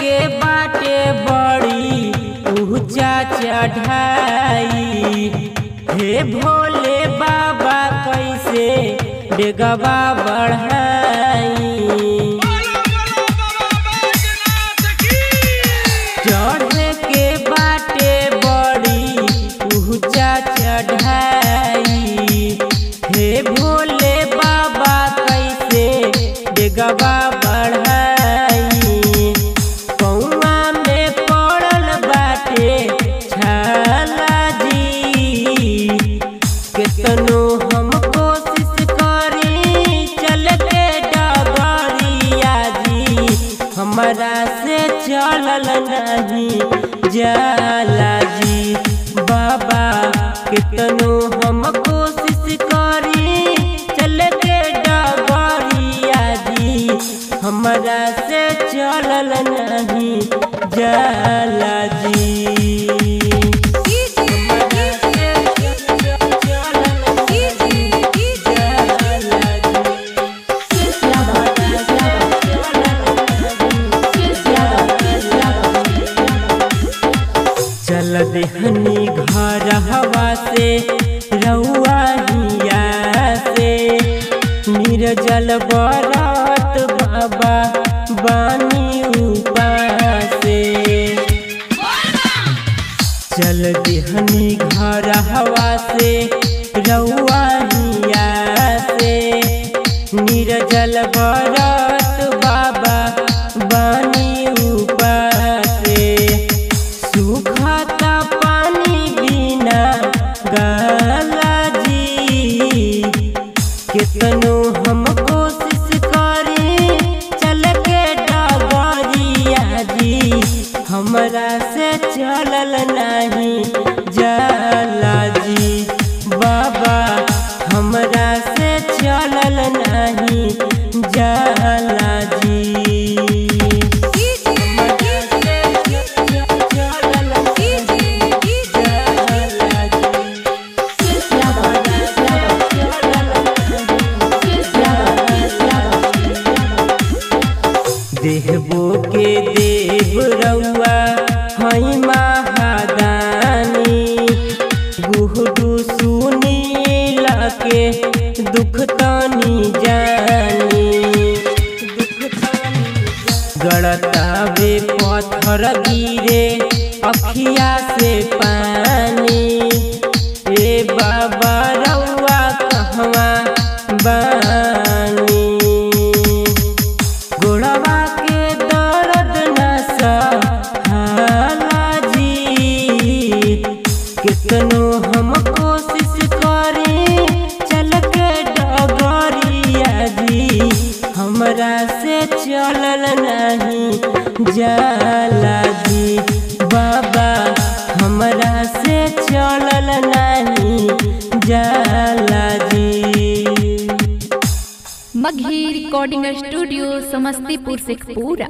के बाटे बड़ी ऊंचा चढ़ाई। हे भोले बाबा कैसे डेगवा बढ़ाई। चढ़े के बाटे बड़ी ऊंचा चढ़ाई। हे भोले बाबा कैसे डेगवा बढ़ाई। पौआ में पड़ल बाटे छाला जी। केतनो हम कोशिश करी चल के डगरिया जी। हमरा से चलल नहीं जाला जी। बाबा केतनो हम कोशिश करी चल के डगरिया जी। हमरा से चलल नहीं जाला जी। चल देहनी घर हवा से रउआ हिया से। निर्जल बरत बाबा बानी उपासे। चल देहनी घर हवा से रउआ हिया से। निर्जल बरत बाबा बानी उपासे। सूखता पानी बिना गाला जी। कितनो हम कोशिश करी चल के डगरिया जी। हमरा से चलल नहीं जाला जी। बाबा हमरा से चलल नहीं जाला जी। देहबो के देव रउआ हई महादानी। गुहडू सुनील के दुख तानी जानी। गड़तावे पत्थर गिरे अखिया से पानी। ए बाबा रउआ कहवा बानी। गोड़वा के दर्द न सहाला जी। कितनो हम कोशिश करी चल के डगरिया जी। हमरा से चलल नहीं जाला जी। बाबा हमरा से चलल नहीं जाला जी। Magahi recording studio Samastipur Sheikhpura.